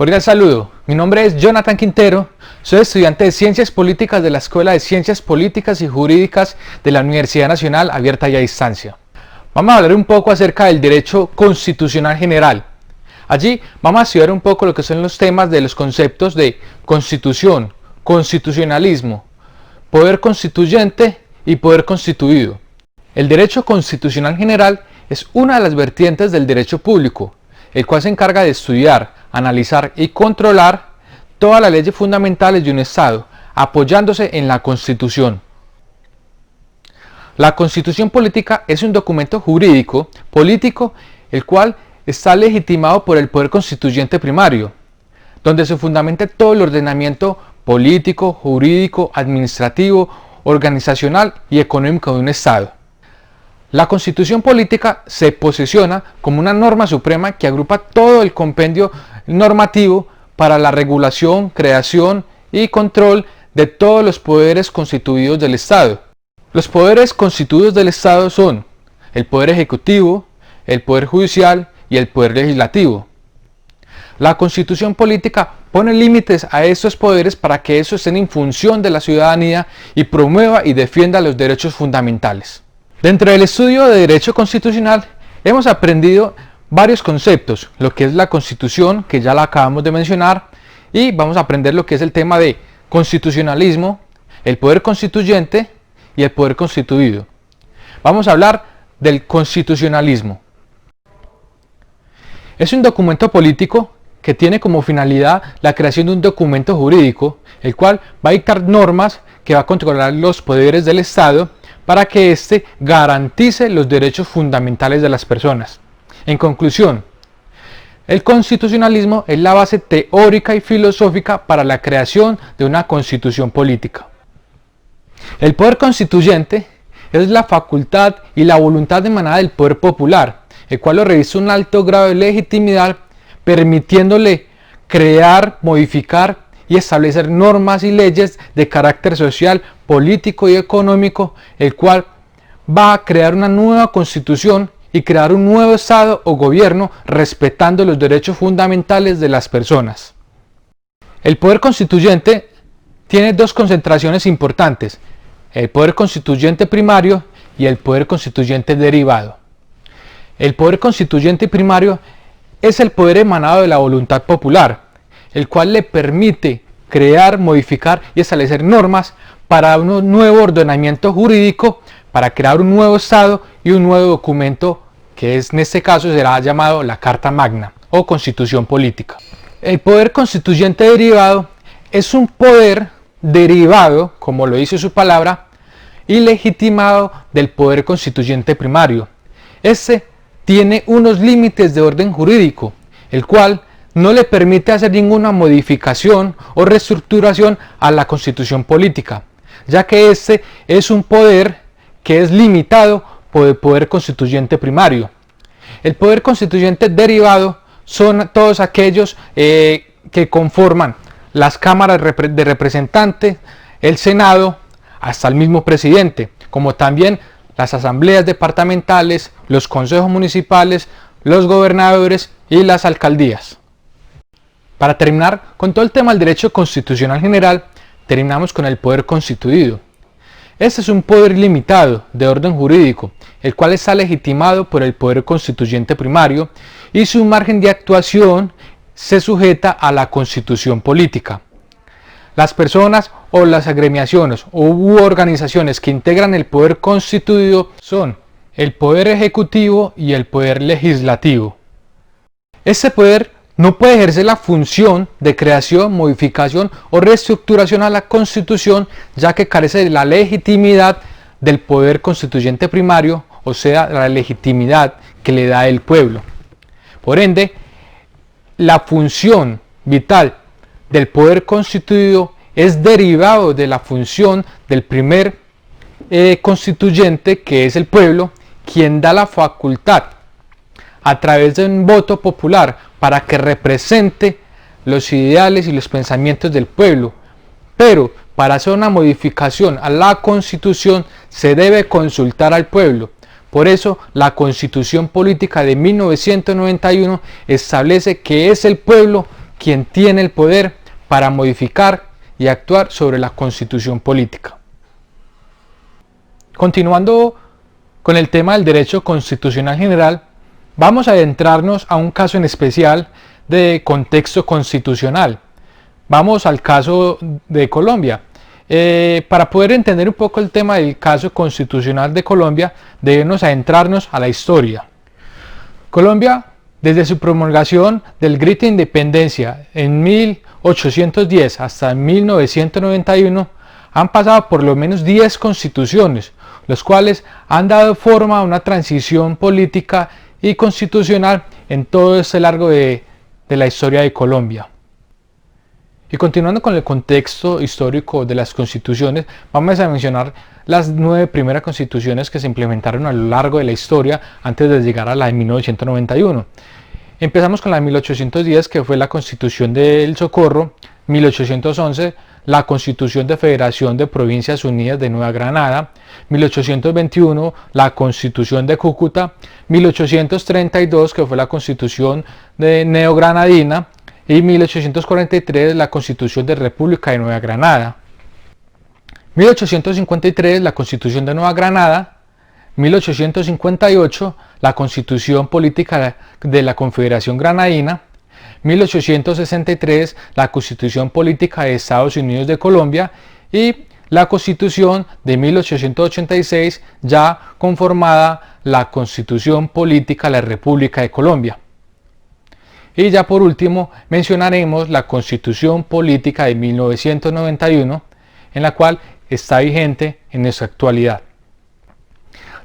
Cordial saludo, mi nombre es Jonathan Quintero, soy estudiante de Ciencias Políticas de la Escuela de Ciencias Políticas y Jurídicas de la Universidad Nacional Abierta y a Distancia. Vamos a hablar un poco acerca del derecho constitucional general. Allí vamos a estudiar un poco lo que son los temas de los conceptos de constitución, constitucionalismo, poder constituyente y poder constituido. El derecho constitucional general es una de las vertientes del derecho público, el cual se encarga de estudiar, analizar y controlar todas las leyes fundamentales de un Estado, apoyándose en la Constitución. La Constitución política es un documento jurídico, político, el cual está legitimado por el poder constituyente primario, donde se fundamenta todo el ordenamiento político, jurídico, administrativo, organizacional y económico de un Estado. La Constitución política se posiciona como una norma suprema que agrupa todo el compendio normativo para la regulación, creación y control de todos los poderes constituidos del Estado. Los poderes constituidos del Estado son el Poder Ejecutivo, el Poder Judicial y el Poder Legislativo. La Constitución política pone límites a estos poderes para que estos estén en función de la ciudadanía y promueva y defienda los derechos fundamentales. Dentro del estudio de Derecho Constitucional hemos aprendido varios conceptos, lo que es la Constitución, que ya la acabamos de mencionar, y vamos a aprender lo que es el tema de constitucionalismo, el poder constituyente y el poder constituido. Vamos a hablar del constitucionalismo. Es un documento político que tiene como finalidad la creación de un documento jurídico, el cual va a dictar normas que va a controlar los poderes del Estado para que éste garantice los derechos fundamentales de las personas. En conclusión, el constitucionalismo es la base teórica y filosófica para la creación de una constitución política. El poder constituyente es la facultad y la voluntad emanada del poder popular, el cual lo reviste un alto grado de legitimidad, permitiéndole crear, modificar y establecer normas y leyes de carácter social, político y económico, el cual va a crear una nueva constitución y crear un nuevo Estado o gobierno respetando los derechos fundamentales de las personas. El poder constituyente tiene dos concentraciones importantes, el poder constituyente primario y el poder constituyente derivado. El poder constituyente primario es el poder emanado de la voluntad popular, el cual le permite crear, modificar y establecer normas para un nuevo ordenamiento jurídico, para crear un nuevo Estado y un nuevo documento que en este caso será llamado la Carta Magna o Constitución Política. El poder constituyente derivado es un poder derivado, como lo dice su palabra, y legitimado del poder constituyente primario. Este tiene unos límites de orden jurídico, el cual no le permite hacer ninguna modificación o reestructuración a la Constitución política, ya que este es un poder que es limitado por el poder constituyente primario. El poder constituyente derivado son todos aquellos que conforman las cámaras de representantes, el Senado, hasta el mismo presidente, como también las asambleas departamentales, los consejos municipales, los gobernadores y las alcaldías. Para terminar con todo el tema del derecho constitucional general, terminamos con el poder constituido. Este es un poder limitado de orden jurídico, el cual está legitimado por el poder constituyente primario y su margen de actuación se sujeta a la constitución política. Las personas o las agremiaciones u organizaciones que integran el poder constituido son el poder ejecutivo y el poder legislativo. Este poder no puede ejercer la función de creación, modificación o reestructuración a la Constitución, ya que carece de la legitimidad del poder constituyente primario, o sea, la legitimidad que le da el pueblo. Por ende, la función vital del poder constituido es derivado de la función del primer constituyente, que es el pueblo, quien da la facultad a través de un voto popular para que represente los ideales y los pensamientos del pueblo. Pero para hacer una modificación a la Constitución se debe consultar al pueblo. Por eso la Constitución Política de 1991 establece que es el pueblo quien tiene el poder para modificar y actuar sobre la constitución política. Continuando con el tema del derecho constitucional general, vamos a adentrarnos a un caso en especial de contexto constitucional. Vamos al caso de Colombia. Para poder entender un poco el tema del caso constitucional de Colombia, debemos adentrarnos a la historia. Colombia, desde su promulgación del Grito de Independencia en 1810 hasta 1991, han pasado por lo menos 10 constituciones, los cuales han dado forma a una transición política y constitucional en todo este largo de la historia de Colombia. Y continuando con el contexto histórico de las constituciones, vamos a mencionar las 9 primeras constituciones que se implementaron a lo largo de la historia antes de llegar a la de 1991. Empezamos con la de 1810, que fue la Constitución del Socorro; 1811, la Constitución de Federación de Provincias Unidas de Nueva Granada; 1821, la Constitución de Cúcuta; 1832, que fue la Constitución de Neogranadina; y 1843, la Constitución de República de Nueva Granada; 1853, la Constitución de Nueva Granada; 1858, la Constitución Política de la Confederación Granadina; 1863, la Constitución Política de Estados Unidos de Colombia; y la Constitución de 1886, ya conformada la Constitución Política de la República de Colombia. Y ya por último mencionaremos la Constitución Política de 1991, en la cual está vigente en nuestra actualidad.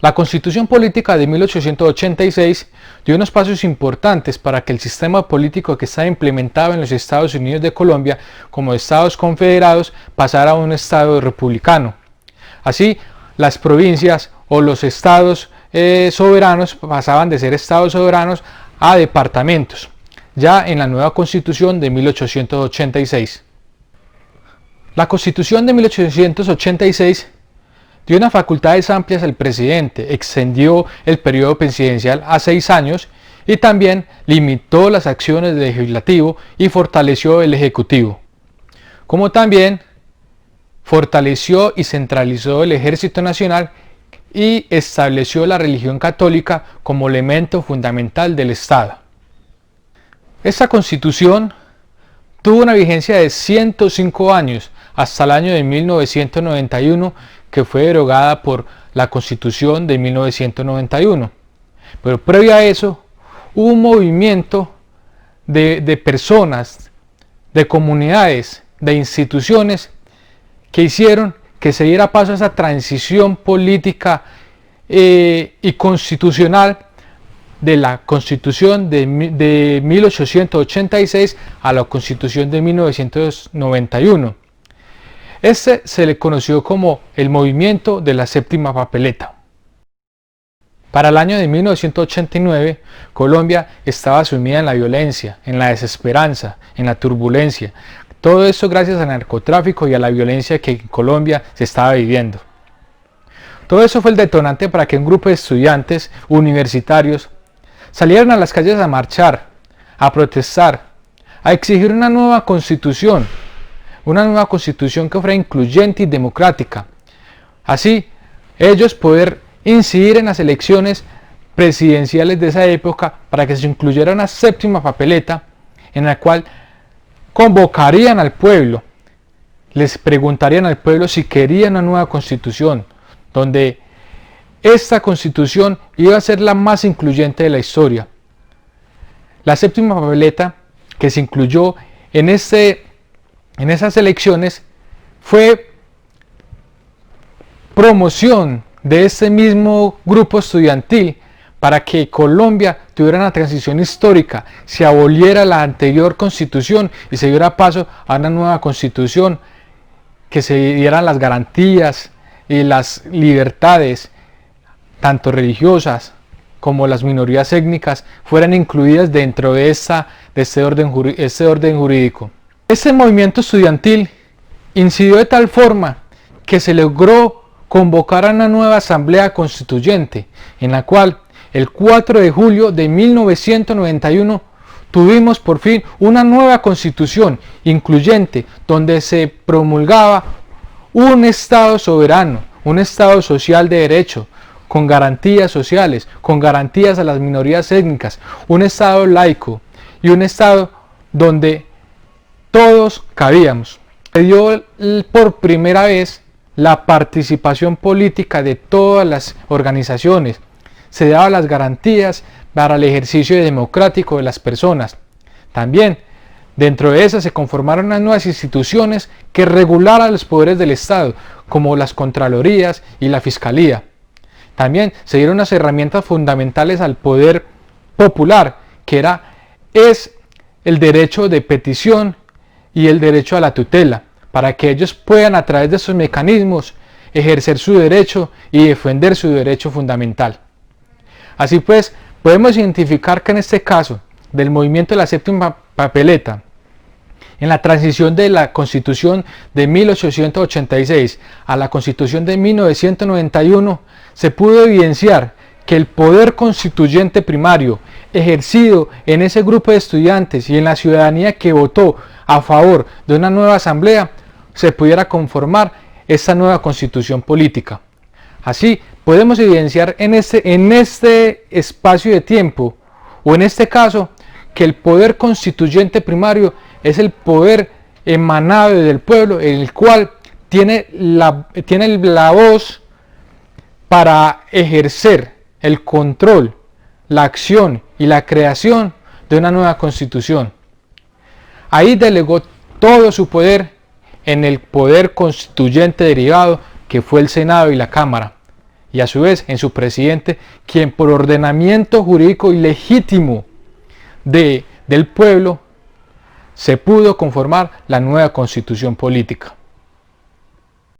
La Constitución Política de 1886 dio unos pasos importantes para que el sistema político que estaba implementado en los Estados Unidos de Colombia como Estados Confederados pasara a un Estado republicano. Así, las provincias o los estados soberanos pasaban de ser estados soberanos a departamentos, ya en la nueva Constitución de 1886. La Constitución de 1886 dio unas facultades amplias al presidente, extendió el periodo presidencial a 6 años y también limitó las acciones del legislativo y fortaleció el ejecutivo, como también fortaleció y centralizó el Ejército Nacional y estableció la religión católica como elemento fundamental del Estado. Esta Constitución tuvo una vigencia de 105 años hasta el año de 1991, que fue derogada por la Constitución de 1991. Pero previo a eso hubo un movimiento de personas, de comunidades, de instituciones que hicieron que se diera paso a esa transición política y constitucional de la Constitución de 1886 a la Constitución de 1991. Este se le conoció como el movimiento de la séptima papeleta. Para el año de 1989, Colombia estaba sumida en la violencia, en la desesperanza, en la turbulencia. Todo esto gracias al narcotráfico y a la violencia que en Colombia se estaba viviendo. Todo eso fue el detonante para que un grupo de estudiantes universitarios salieron a las calles a marchar, a protestar, a exigir una nueva constitución que fuera incluyente y democrática. Así, ellos poder incidir en las elecciones presidenciales de esa época para que se incluyera una séptima papeleta en la cual convocarían al pueblo, les preguntarían al pueblo si querían una nueva constitución, donde esta constitución iba a ser la más incluyente de la historia. La séptima papeleta que se incluyó en esas elecciones fue promoción de este mismo grupo estudiantil para que Colombia tuviera una transición histórica, se aboliera la anterior constitución y se diera paso a una nueva constitución, que se dieran las garantías y las libertades, tanto religiosas como las minorías étnicas, fueran incluidas dentro de este orden jurídico. Este movimiento estudiantil incidió de tal forma que se logró convocar a una nueva asamblea constituyente, en la cual el 4 de julio de 1991 tuvimos por fin una nueva constitución incluyente donde se promulgaba un Estado soberano, un Estado social de derecho, con garantías sociales, con garantías a las minorías étnicas, un Estado laico y un Estado donde todos cabíamos. Se dio por primera vez la participación política de todas las organizaciones, se daban las garantías para el ejercicio democrático de las personas. También, dentro de esas se conformaron unas nuevas instituciones que regularan los poderes del Estado, como las Contralorías y la Fiscalía. También se dieron unas herramientas fundamentales al poder popular, que es el derecho de petición y el derecho a la tutela, para que ellos puedan a través de esos mecanismos ejercer su derecho y defender su derecho fundamental. Así pues, podemos identificar que en este caso del movimiento de la séptima papeleta, en la transición de la Constitución de 1886 a la Constitución de 1991, se pudo evidenciar que el poder constituyente primario ejercido en ese grupo de estudiantes y en la ciudadanía que votó a favor de una nueva asamblea, se pudiera conformar esta nueva constitución política. Así, podemos evidenciar en este espacio de tiempo, o en este caso, que el poder constituyente primario es el poder emanado del pueblo, en el cual tiene la voz para ejercer el control, la acción y la creación de una nueva constitución. Ahí delegó todo su poder en el poder constituyente derivado que fue el Senado y la Cámara, y a su vez en su presidente, quien por ordenamiento jurídico ilegítimo del pueblo se pudo conformar la nueva constitución política.